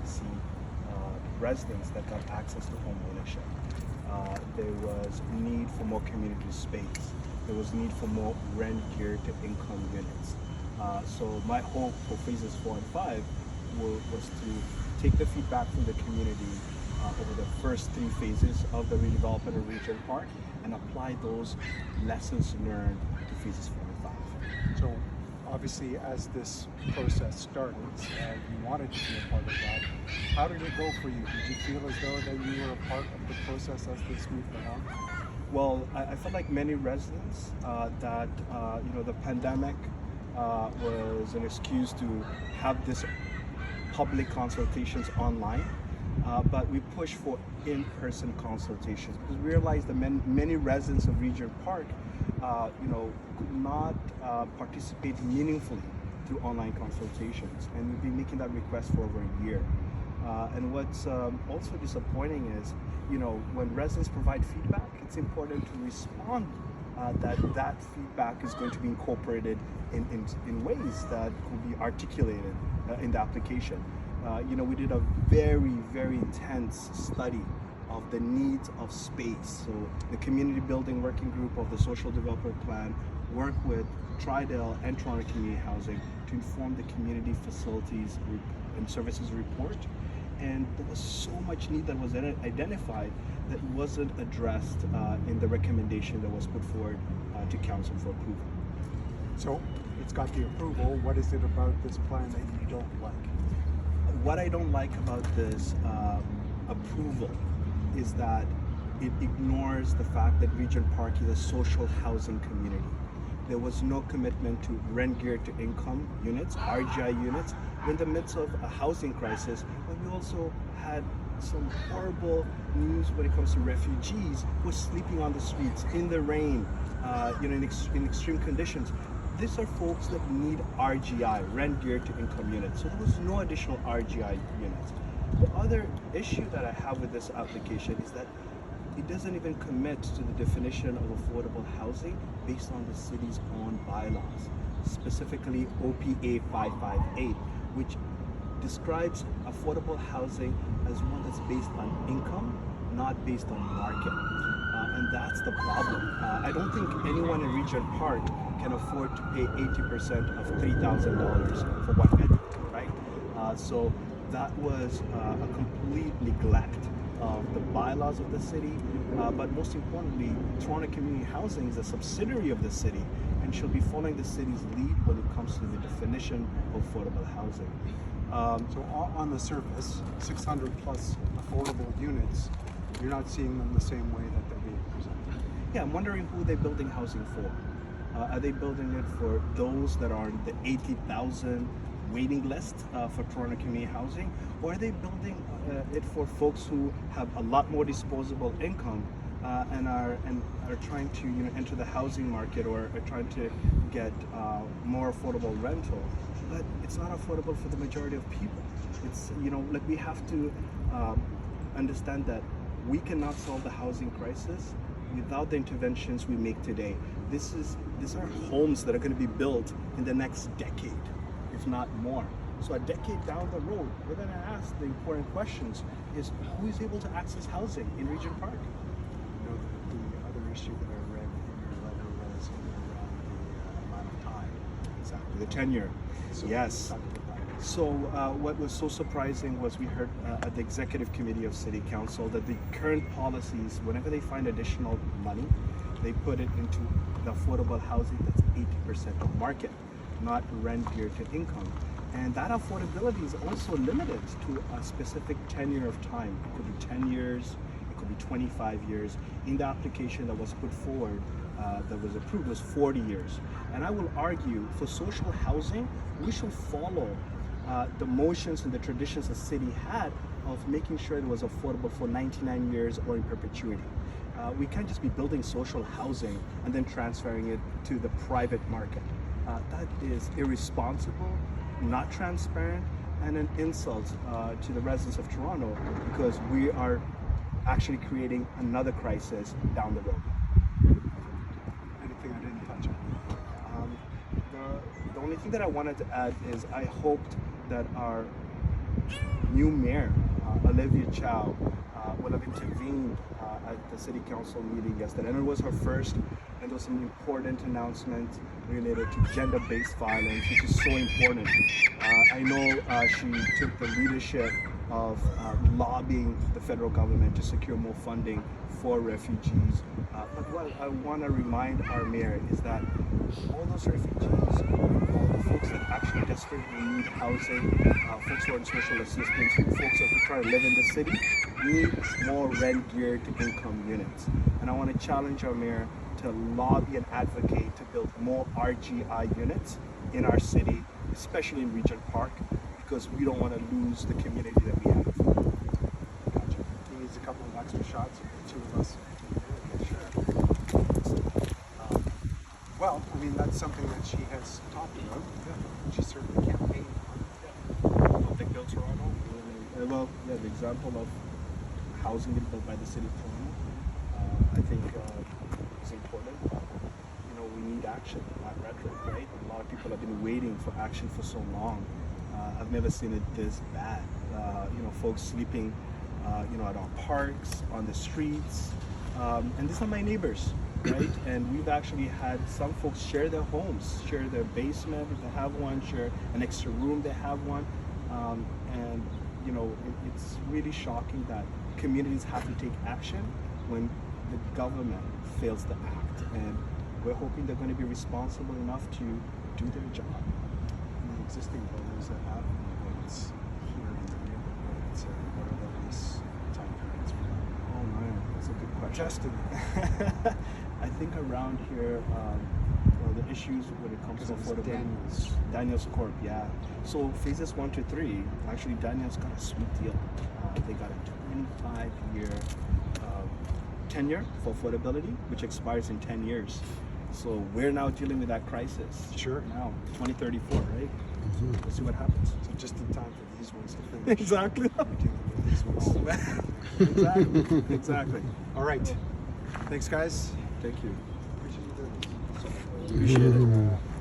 see residents that got access to home ownership. There was need for more community space. There was need for more rent geared to income units. So my hope for phases 4 and 5 was to take the feedback from the community over the first 3 phases of the redevelopment of Regent Park and apply those lessons learned to phases 4 and 5. So obviously, as this process started, you wanted to be a part of that. How did it go for you? Did you feel as though that you were a part of the process as this moved along? Well, I felt like many residents that the pandemic was an excuse to have this public consultations online, but we pushed for in-person consultations because we realized that many residents of Regent Park could not participate meaningfully through online consultations, and we've been making that request for over a year. And what's also disappointing is, when residents provide feedback, it's important to respond that feedback is going to be incorporated in ways that could be articulated in the application. We did a very, very intense study of the needs of space. So the community building working group of the social development plan worked with Tridel and Toronto Community Housing to inform the community facilities and services report. And there was so much need that was identified that wasn't addressed in the recommendation that was put forward to council for approval. So it's got the approval. What is it about this plan that you don't like? What I don't like about this approval is that it ignores the fact that Regent Park is a social housing community. There was no commitment to rent geared to income units, RGI units. We're in the midst of a housing crisis, but we also had some horrible news when it comes to refugees who are sleeping on the streets in the rain, in extreme conditions. These are folks that need RGI, rent geared to income units. So there was no additional RGI units. The other issue that I have with this application is that it doesn't even commit to the definition of affordable housing based on the city's own bylaws, specifically OPA 558, which describes affordable housing as one that's based on income, not based on market. And that's the problem. I don't think anyone in Regent Park can afford to pay 80% of $3,000 for 1 bedroom, right? So that was a complete neglect of the bylaws of the city, but most importantly, Toronto Community Housing is a subsidiary of the city and should be following the city's lead when it comes to the definition of affordable housing. So on the surface, 600 plus affordable units, you're not seeing them the same way that they're being presented. Yeah, I'm wondering who they're building housing for. Are they building it for those that are on the 80,000 waiting list for Toronto Community Housing, or are they building it for folks who have a lot more disposable income and are trying to enter the housing market or are trying to get more affordable rental? But it's not affordable for the majority of people. It's we have to understand that we cannot solve the housing crisis without the interventions we make today. These are homes that are going to be built in the next decade, if not more. So a decade down the road, we're going to ask the important questions: is who is able to access housing in Regent Park? The other issue that I read in your letter was around the amount of time. Exactly, the tenure. So Yes. talk about that. So what was so surprising was we heard at the executive committee of City Council that the current policies, whenever they find additional money, they put it into the affordable housing that's 80% of market, not rent geared to income. And that affordability is also limited to a specific tenure of time. It could be 10 years, it could be 25 years. In the application that was put forward, that was approved, was 40 years. And I will argue for social housing, we should follow the motions and the traditions the city had of making sure it was affordable for 99 years or in perpetuity. We can't just be building social housing and then transferring it to the private market. That is irresponsible, not transparent, and an insult to the residents of Toronto, because we are actually creating another crisis down the road. Anything I didn't touch on? The only thing that I wanted to add is I hoped that our new mayor, Olivia Chow, will have intervened at the city council meeting yesterday, and it was her first, and there was an important announcement related to gender-based violence, which is so important. I know she took the leadership of lobbying the federal government to secure more funding for refugees. But what I want to remind our mayor is that all those refugees, all the folks that actually desperately need housing, folks who are on social assistance, folks who are trying to live in the city, need more rent-geared income units. And I want to challenge our mayor to lobby and advocate to build more RGI units in our city, especially in Regent Park, because we don't want to lose the community that we have. Gotcha. He needs a couple of extra shots of the two of us. Sure. Well, I mean, that's something that she has talked about. Yeah. She certainly campaigned on. Public built Toronto. Well, yeah, the example of housing being built by the city of Toronto, I think is important. You know, we need action, not rhetoric, right? A lot of people have been waiting for action for so long. I've never seen it this bad. You know, folks sleeping, you know, at our parks, on the streets, and these are my neighbors, right? And we've actually had some folks share their homes, share their basement if they have one, share an extra room they have one, and you know, it's really shocking that communities have to take action when the government fails to act, and we're hoping they're going to be responsible enough to do their job. The existing buildings that have units here in the neighborhoods, what are the lease time periods for that? Oh man, that's a good question. Justin. I think around here, well, the issues when it comes to affordability. Daniels Corp, yeah. So phases 1 to 3, actually Daniels got a sweet deal. They got a 25-year tenure for affordability, which expires in 10 years. So we're now dealing with that crisis. Sure. Now, 2034, right? We'll see what happens. So just in time for these ones to finish. Exactly. We're dealing with these ones. Oh, man. Exactly. Exactly. All right. Thanks, guys. Thank you. Appreciate you doing this. Appreciate it.